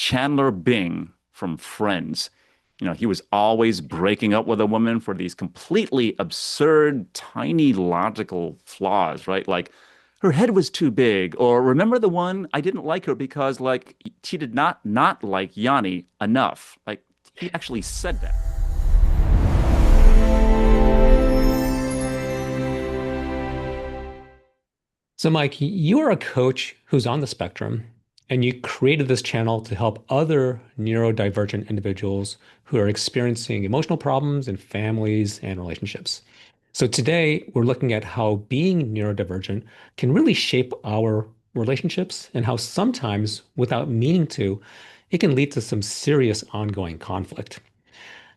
Chandler Bing from Friends. He was always breaking up with a woman for these completely absurd, tiny logical flaws, right? Like her head was too big, or remember the one I didn't like her because like she did not like Yanni enough. Like he actually said that. So, Mike, you are a coach who's on the spectrum, and you created this channel to help other neurodivergent individuals who are experiencing emotional problems in families and relationships. So, today we're looking at how being neurodivergent can really shape our relationships and how sometimes, without meaning to, it can lead to some serious ongoing conflict.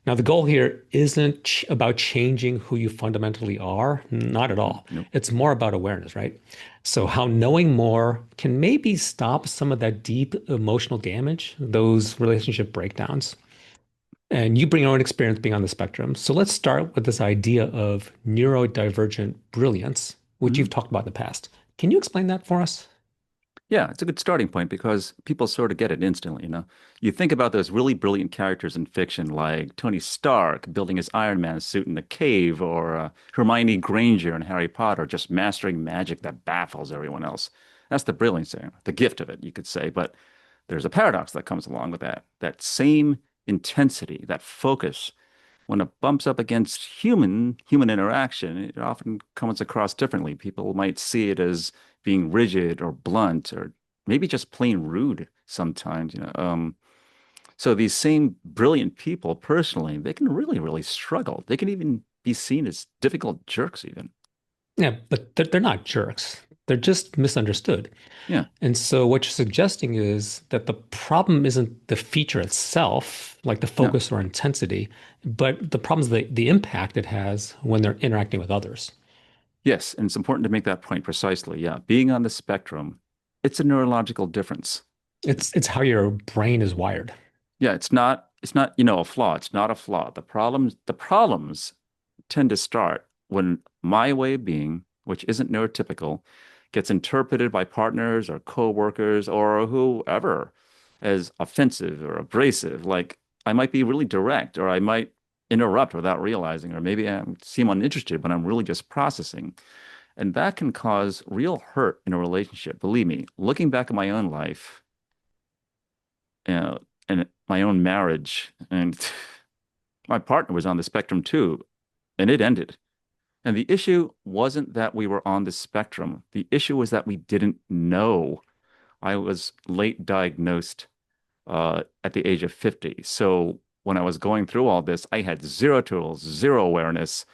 Now, the goal here isn't about changing who you fundamentally are, not at all. Nope. It's more about awareness, right? So, how knowing more can maybe stop some of that deep emotional damage, those relationship breakdowns. And you bring your own experience being on the spectrum. So, let's start with this idea of neurodivergent brilliance, which you've Mhm. talked about in the past. Can you explain that for us? Yeah, it's a good starting point because people sort of get it instantly. You think about those really brilliant characters in fiction like Tony Stark building his Iron Man suit in the cave, or Hermione Granger in Harry Potter just mastering magic that baffles everyone else. That's the brilliance there, the gift of it, you could say. But there's a paradox that comes along with that. That same intensity, that focus, when it bumps up against human interaction, it often comes across differently. People might see it as being rigid or blunt or maybe just plain rude sometimes. So these same brilliant people personally, they can really struggle. They can even be seen as difficult jerks even. Yeah, but they're not jerks. They're just misunderstood. Yeah. And so what you're suggesting is that the problem isn't the feature itself, like the No. focus or intensity, but the problem is the impact it has when they're interacting with others. Yes, and it's important to make that point precisely. Yeah. Being on the spectrum, it's a neurological difference. It's how your brain is wired. Yeah, it's not a flaw. It's not a flaw. The problems tend to start when my way of being, which isn't neurotypical, gets interpreted by partners or coworkers or whoever as offensive or abrasive. Like I might be really direct, or I might interrupt without realizing, or maybe I seem uninterested, but I'm really just processing. And that can cause real hurt in a relationship. Believe me, looking back at my own life, uh, and my own marriage, and my partner was on the spectrum too, and it ended. And the issue wasn't that we were on the spectrum. The issue was that we didn't know. I was late diagnosed at the age of 50. So when I was going through all this, I had zero tools, zero awareness,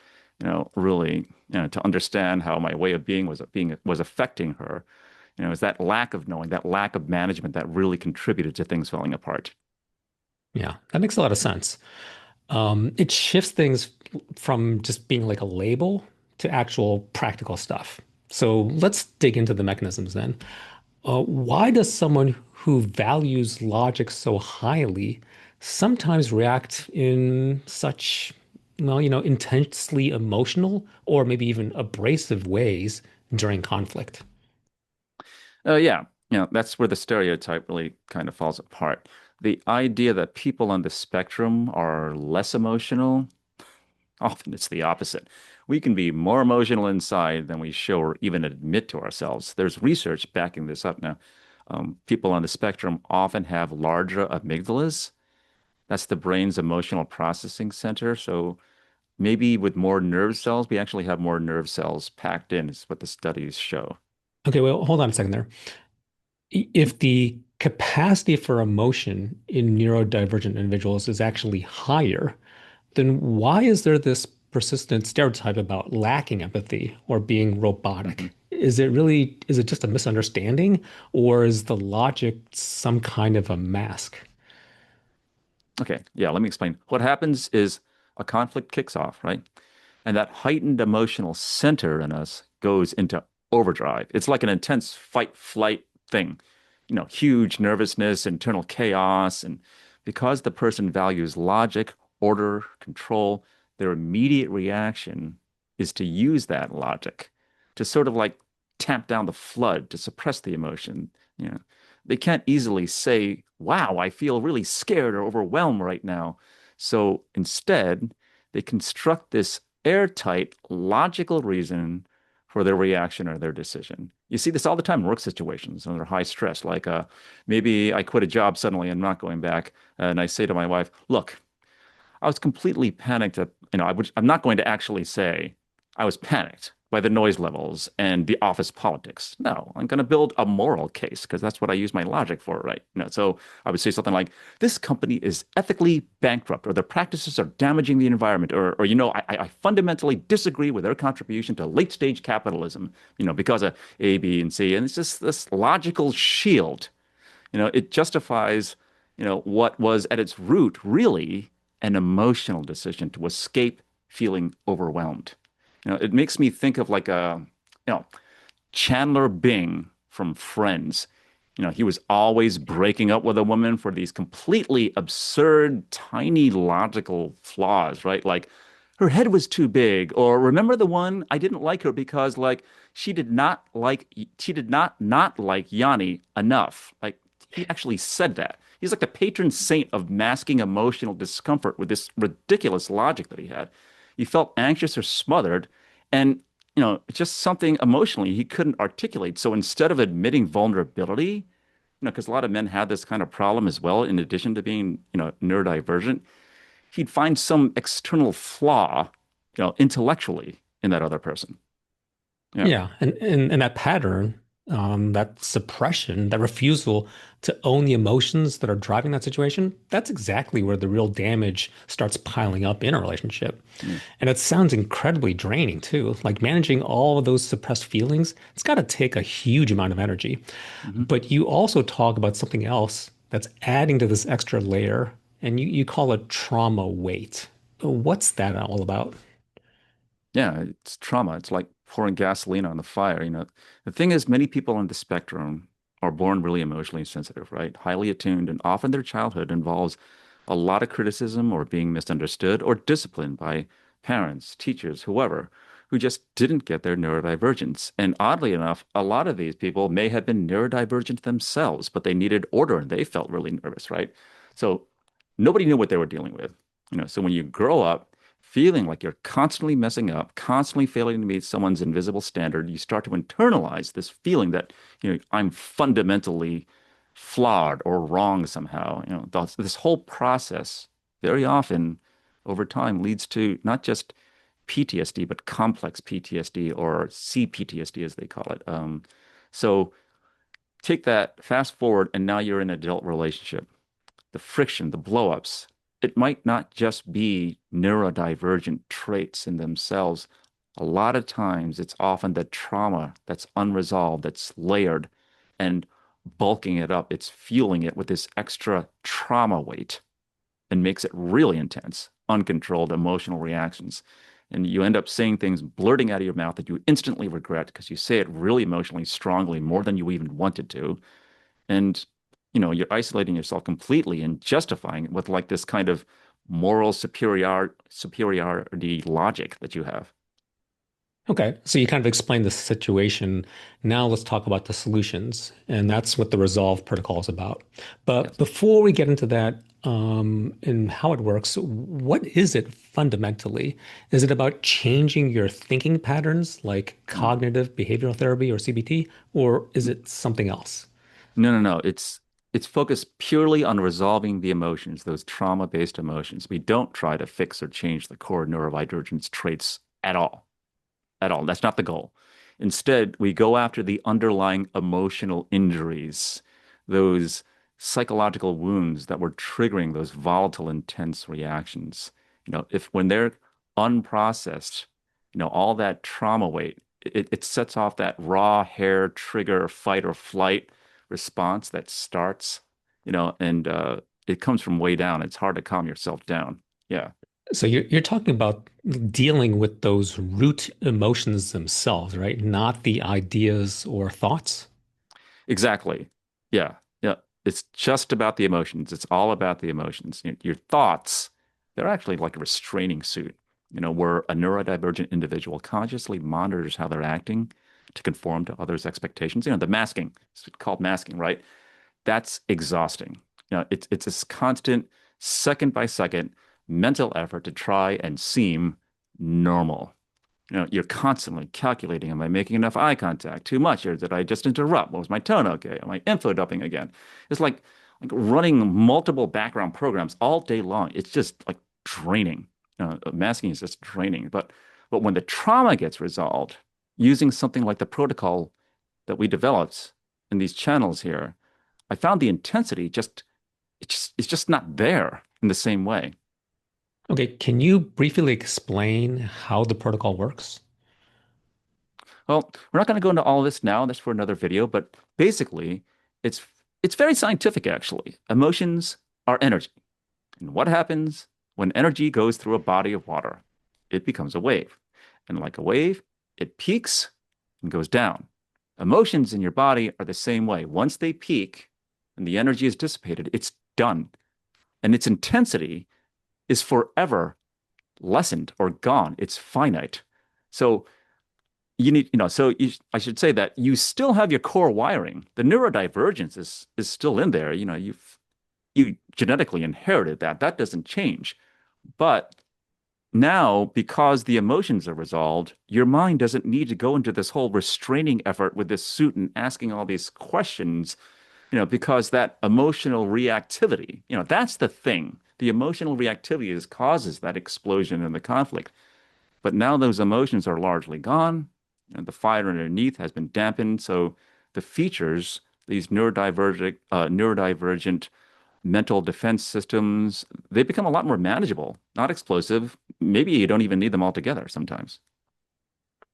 really, to understand how my way of being was affecting her. It's that lack of knowing, that lack of management that really contributed to things falling apart. Yeah, that makes a lot of sense. It shifts things from just being like a label to actual practical stuff. So let's dig into the mechanisms then. Why does someone who values logic so highly sometimes react in such, well, intensely emotional or maybe even abrasive ways during conflict? Yeah, that's where the stereotype really kind of falls apart. The idea that people on the spectrum are less emotional, often it's the opposite. We can be more emotional inside than we show or even admit to ourselves. There's research backing this up now. People on the spectrum often have larger amygdalas. That's the brain's emotional processing center. So maybe with more nerve cells, we actually have more nerve cells packed in, is what the studies show. Okay, well, hold on a second there. If the capacity for emotion in neurodivergent individuals is actually higher, then why is there this persistent stereotype about lacking empathy or being Mhm. robotic? Is it just a misunderstanding, or is the logic some kind of a mask? Okay, yeah, let me explain. What happens is a conflict kicks off, right? And that heightened emotional center in us goes into overdrive. It's like an intense fight flight thing, huge nervousness, internal chaos. And because the person values logic, order, control, their immediate reaction is to use that logic to sort of like tamp down the flood, to suppress the emotion. You know, They can't easily say, wow, I feel really scared or overwhelmed right now. So instead, they construct this airtight, logical reason for their reaction or their decision. You see this all the time in work situations under high stress. Like maybe I quit a job suddenly and I'm not going back. And I say to my wife, look, I was completely panicked at, I'm not going to actually say I was panicked by the noise levels and the office politics. No, I'm going to build a moral case because that's what I use my logic for, right? So I would say something like, this company is ethically bankrupt, or their practices are damaging the environment, or I fundamentally disagree with their contribution to late stage capitalism, because of A, B, and C. And it's just this logical shield. It justifies, what was at its root really an emotional decision to escape feeling overwhelmed. It makes me think of like you know, Chandler Bing from Friends. He was always breaking up with a woman for these completely absurd, tiny logical flaws, right? Like her head was too big, or remember the one I didn't like her because like she did not like Yanni enough. Like he actually said that. He's like the patron saint of masking emotional discomfort with this ridiculous logic that he had. He felt anxious or smothered, and it's just something emotionally he couldn't articulate. So instead of admitting vulnerability, because a lot of men have this kind of problem as well, in addition to being, neurodivergent, he'd find some external flaw, intellectually in that other person. Yeah. Yeah, and that pattern, that suppression, that refusal to own the emotions that are driving that situation, that's exactly where the real damage starts piling up in a relationship. Mm. And it sounds incredibly draining too. Like managing all of those suppressed feelings, it's got to take a huge amount of energy. Mhm. But you also talk about something else that's adding to this extra layer, and you call it trauma weight. What's that all about? Yeah, it's trauma. It's like pouring gasoline on the fire. The thing is, many people on the spectrum are born really emotionally sensitive, right? Highly attuned, and often their childhood involves a lot of criticism or being misunderstood or disciplined by parents, teachers, whoever, who just didn't get their neurodivergence. And oddly enough, a lot of these people may have been neurodivergent themselves, but they needed order and they felt really nervous, right? So nobody knew what they were dealing with. So when you grow up feeling like you're constantly messing up, constantly failing to meet someone's invisible standard, you start to internalize this feeling that, I'm fundamentally flawed or wrong somehow. This whole process very often over time leads to not just PTSD, but complex PTSD or CPTSD, as they call it. So take that, fast forward, and now you're in an adult relationship. The friction, the blowups, it might not just be neurodivergent traits in themselves. A lot of times it's often the trauma that's unresolved, that's layered and bulking it up. It's fueling it with this extra trauma weight and makes it really intense, uncontrolled emotional reactions. And you end up saying things blurting out of your mouth that you instantly regret because you say it really emotionally strongly, more than you even wanted to. And, you're isolating yourself completely and justifying it with like this kind of moral superiority logic that you have. Okay, so you kind of explained the situation. Now let's talk about the solutions, and that's what the Resolve protocol is about. But Yes. before we get into that, and how it works, what is it fundamentally? Is it about changing your thinking patterns, like Mm. cognitive behavioral therapy or CBT, or is it something else? No, no, no. It's focused purely on resolving the emotions, those trauma-based emotions. We don't try to fix or change the core neurodivergence traits at all. At all. That's not the goal. Instead, we go after the underlying emotional injuries, those psychological wounds that were triggering those volatile, intense reactions. If when they're unprocessed, all that trauma weight, it sets off that raw hair trigger fight or flight response that starts, and it comes from way down. It's hard to calm yourself down. Yeah. So you're talking about dealing with those root emotions themselves, right? Not the ideas or thoughts. Exactly. Yeah. Yeah. It's just about the emotions. It's all about the emotions. Your thoughts, they're actually like a restraining suit, where a neurodivergent individual consciously monitors how they're acting to conform to others' expectations. The masking, it's called masking, right? that's exhausting. It's this constant second by second mental effort to try and seem normal. You're constantly calculating, am I making enough eye contact? Too much? Or did I just interrupt? Was my tone okay? Am I info dumping again? It's like running multiple background programs all day long. It's just like draining. Masking is just draining. But when the trauma gets resolved using something like the protocol that we developed in these channels here, I found the intensity it's just not there in the same way. Okay, can you briefly explain how the protocol works? Well, we're not going to go into all of this now. That's for another video. But basically, it's it's very scientific, actually. Emotions are energy. And what happens when energy goes through a body of water? It becomes a wave. And like a wave, it peaks and goes down. Emotions in your body are the same way. Once they peak and the energy is dissipated, it's done. And its intensity is forever lessened or gone. It's finite. So you need, I should say that you still have your core wiring. The neurodivergence is still in there. You genetically inherited that. That doesn't change. But now, because the emotions are resolved, your mind doesn't need to go into this whole restraining effort with this suit and asking all these questions, because that emotional reactivity, that's the thing. The emotional reactivity causes that explosion and the conflict. But now those emotions are largely gone, and the fire underneath has been dampened. So the features, these neurodivergent mental defense systems, they become a lot more manageable, not explosive. Maybe you don't even need them altogether sometimes.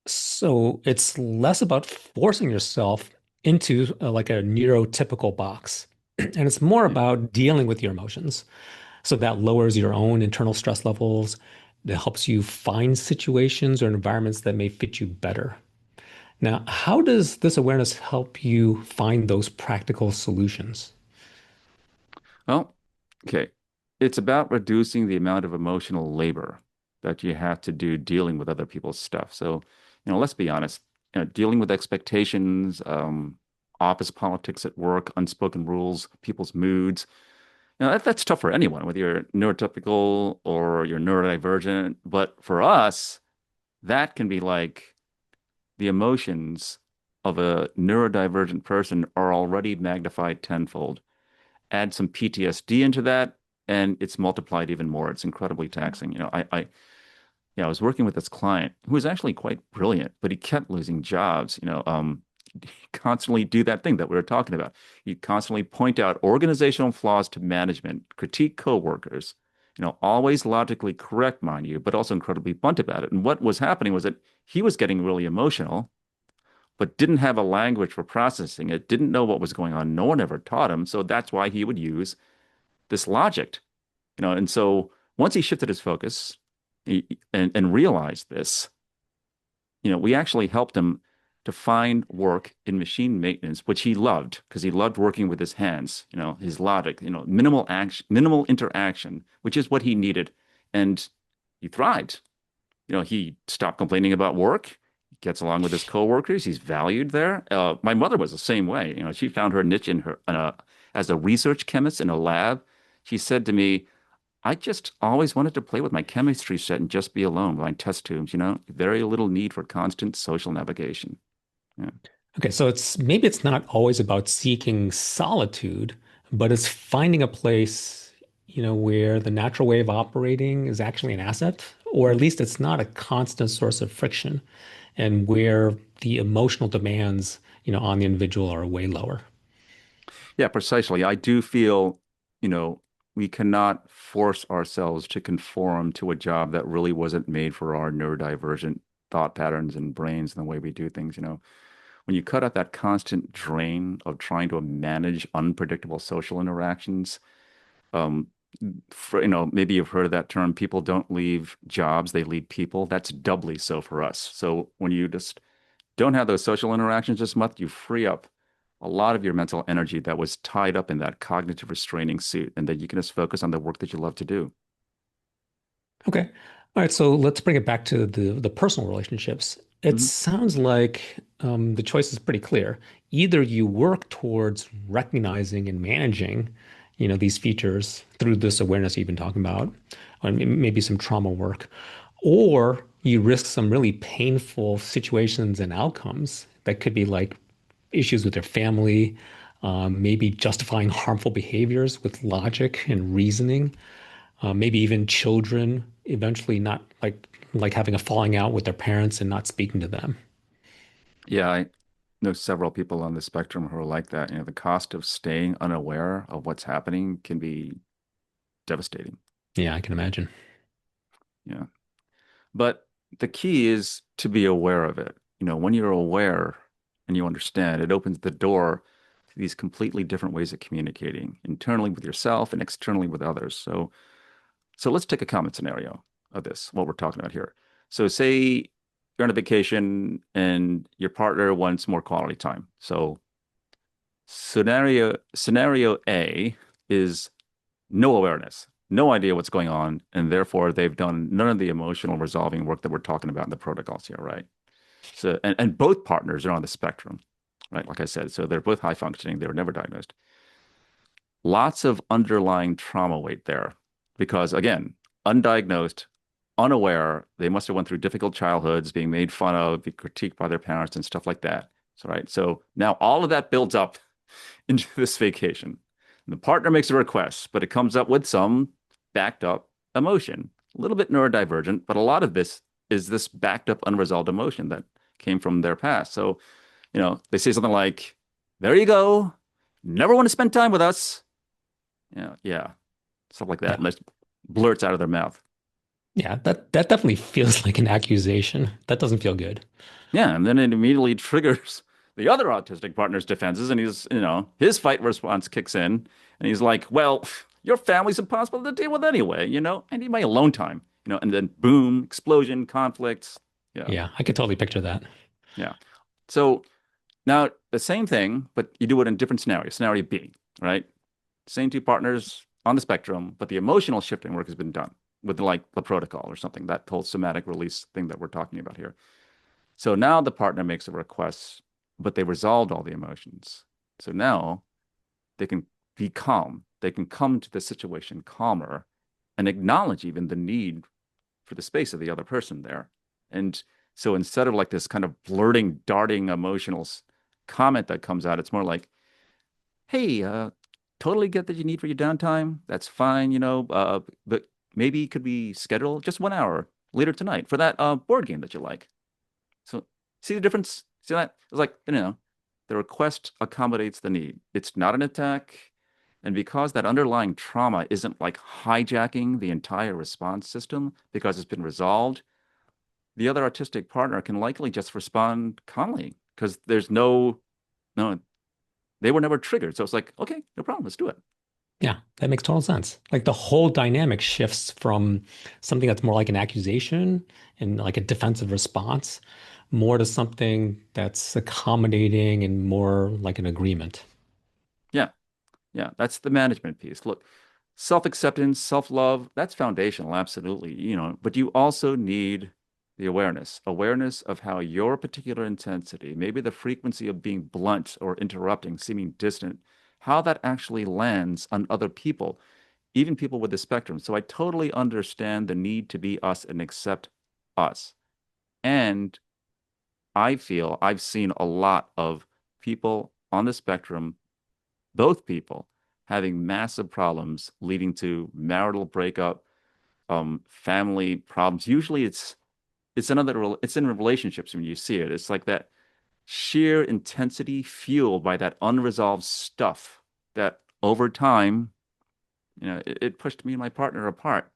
So it's less about forcing yourself into like a neurotypical box, and it's more Yeah. about dealing with your emotions. So that lowers your own internal stress levels. That helps you find situations or environments that may fit you better. Now, how does this awareness help you find those practical solutions? Well, okay. It's about reducing the amount of emotional labor that you have to do dealing with other people's stuff. So, let's be honest, dealing with expectations, office politics at work, unspoken rules, people's moods, that's tough for anyone, whether you're neurotypical or you're neurodivergent. But for us, that can be like the emotions of a neurodivergent person are already magnified tenfold. Add some PTSD into that, and it's multiplied even more. It's incredibly taxing. Yeah, I was working with this client who was actually quite brilliant, but he kept losing jobs. He'd constantly do that thing that we were talking about. He'd constantly point out organizational flaws to management, critique coworkers, always logically correct, mind you, but also incredibly blunt about it. And what was happening was that he was getting really emotional, but didn't have a language for processing it, didn't know what was going on. No one ever taught him. So that's why he would use this logic, and so once he shifted his focus and realized this, we actually helped him to find work in machine maintenance, which he loved because he loved working with his hands, his logic, minimal action, minimal interaction, which is what he needed. And he thrived. He stopped complaining about work. He gets along with his coworkers. He's valued there. My mother was the same way. She found her niche as a research chemist in a lab. She said to me, I just always wanted to play with my chemistry set and just be alone with my test tubes, very little need for constant social navigation. Yeah. Okay, so maybe it's not always about seeking solitude, but it's finding a place, where the natural way of operating is actually an asset, or at least it's not a constant source of friction, and where the emotional demands, on the individual are way lower. Yeah, precisely. I do feel, you know, we cannot force ourselves to conform to a job that really wasn't made for our neurodivergent thought patterns and brains and the way we do things. When you cut out that constant drain of trying to manage unpredictable social interactions, um, maybe you've heard of that term, people don't leave jobs, they leave people. That's doubly so for us. So when you just don't have those social interactions this month, you free up a lot of your mental energy that was tied up in that cognitive restraining suit, and then you can just focus on the work that you love to do. Okay. All right, so let's bring it back to the personal relationships. It Mhm. sounds like the choice is pretty clear. Either you work towards recognizing and managing, these features through this awareness you've been talking about, or maybe some trauma work, or you risk some really painful situations and outcomes that could be like issues with their family, maybe justifying harmful behaviors with logic and reasoning, maybe even children eventually not like having a falling out with their parents and not speaking to them. Yeah, I know several people on the spectrum who are like that. The cost of staying unaware of what's happening can be devastating. Yeah, I can imagine. Yeah. But the key is to be aware of it. When you're aware and you understand, it opens the door to these completely different ways of communicating internally with yourself and externally with others. So let's take a common scenario of this, what we're talking about here. So say you're on a vacation and your partner wants more quality time. So scenario A is no awareness, no idea what's going on, and therefore they've done none of the emotional resolving work that we're talking about in the protocols here, right? So and both partners are on the spectrum, right? Like I said, so they're both high functioning, they were never diagnosed. Lots of underlying trauma weight there because again, undiagnosed, unaware, they must have went through difficult childhoods, being made fun of, be critiqued by their parents and stuff like that. So right. So now all of that builds up into this vacation. And the partner makes a request, but it comes up with some backed up emotion. A little bit neurodivergent, but a lot of this is this backed up unresolved emotion that came from their past. So, they say something like, there you go. Never want to spend time with us. Yeah, stuff like that. Yeah. And that blurts out of their mouth. Yeah, that definitely feels like an accusation. That doesn't feel good. Yeah, and then it immediately triggers the other autistic partner's defenses, and his fight response kicks in, and he's like, "Well, your family's impossible to deal with anyway. I need my alone time. And then boom, explosion, conflicts. Yeah, Yeah, I could totally picture that. yeah. So now the same thing, but you do it in a different scenario. Scenario B, right? Same two partners on the spectrum, but the emotional shifting work has been done with like the protocol or something, that whole somatic release thing that we're talking about here. So now the partner makes a request, but they resolved all the emotions. So now they can be calm. They can come to the situation calmer and acknowledge even the need for the space of the other person there. And so instead of like this kind of blurting, darting emotional comment that comes out, it's more like, hey, totally get that you need for your downtime. That's fine, but maybe could we schedule just 1 hour later tonight for that board game that you like? So see the difference? See that? It's like, the request accommodates the need. It's not an attack. And because that underlying trauma isn't like hijacking the entire response system because it's been resolved, the other artistic partner can likely just respond calmly because there's no, they were never triggered. So it's like, okay, no problem, let's do it. Yeah, that makes total sense. Like the whole dynamic shifts from something that's more like an accusation and like a defensive response, more to something that's accommodating and more like an agreement. Yeah. Yeah, that's the management piece. Look, self-acceptance, self-love, that's foundational, absolutely, but you also need the awareness of how your particular intensity, maybe the frequency of being blunt or interrupting, seeming distant, how that actually lands on other people, even people with the spectrum. So I totally understand the need to be us and accept us. And I feel I've seen a lot of people on the spectrum, both people having massive problems leading to marital breakup, family problems. Usually it's in relationships when you see it. It's like that sheer intensity fueled by that unresolved stuff that over time, it pushed me and my partner apart.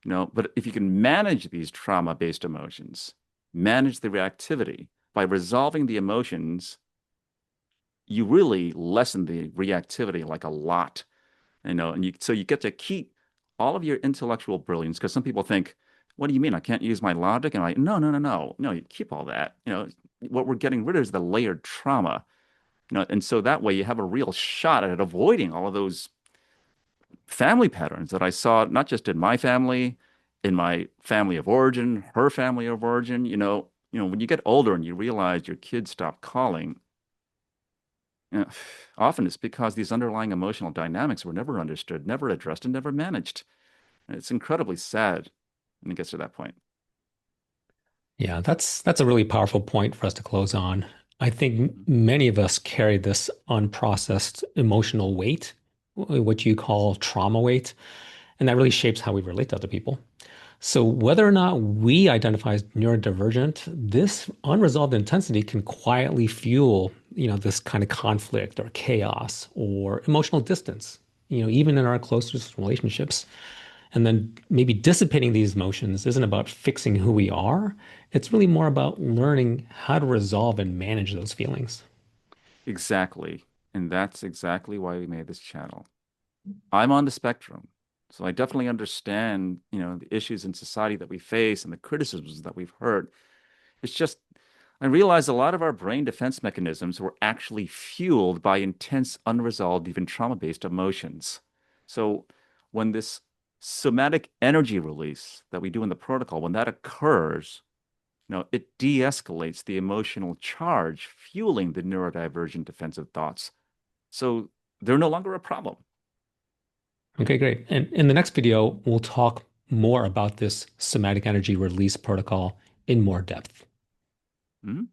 But if you can manage these trauma-based emotions, manage the reactivity by resolving the emotions, you really lessen the reactivity like a lot. And you get to keep all of your intellectual brilliance because some people think, what do you mean I can't use my logic? And no, no, no, no, no, you keep all that. What we're getting rid of is the layered trauma. And so that way you have a real shot at avoiding all of those family patterns that I saw not just in my family of origin, her family of origin, when you get older and you realize your kids stop calling, you know, often it's because these underlying emotional dynamics were never understood, never addressed, and never managed. And it's incredibly sad when it gets to that point. Yeah, that's a really powerful point for us to close on. I think Mhm. many of us carry this unprocessed emotional weight, what you call trauma weight, and that really shapes how we relate to other people. So whether or not we identify as neurodivergent, this unresolved intensity can quietly fuel, this kind of conflict or chaos or emotional distance, even in our closest relationships. And then maybe dissipating these emotions isn't about fixing who we are. It's really more about learning how to resolve and manage those feelings. Exactly. And that's exactly why we made this channel. I'm on the spectrum. So I definitely understand, the issues in society that we face and the criticisms that we've heard. It's just, I realized a lot of our brain defense mechanisms were actually fueled by intense, unresolved, even trauma-based emotions. So when this somatic energy release that we do in the protocol, when that occurs, it de-escalates the emotional charge fueling the neurodivergent defensive thoughts. So they're no longer a problem. Okay, great. And in the next video, we'll talk more about this somatic energy release protocol in more depth. Mhm.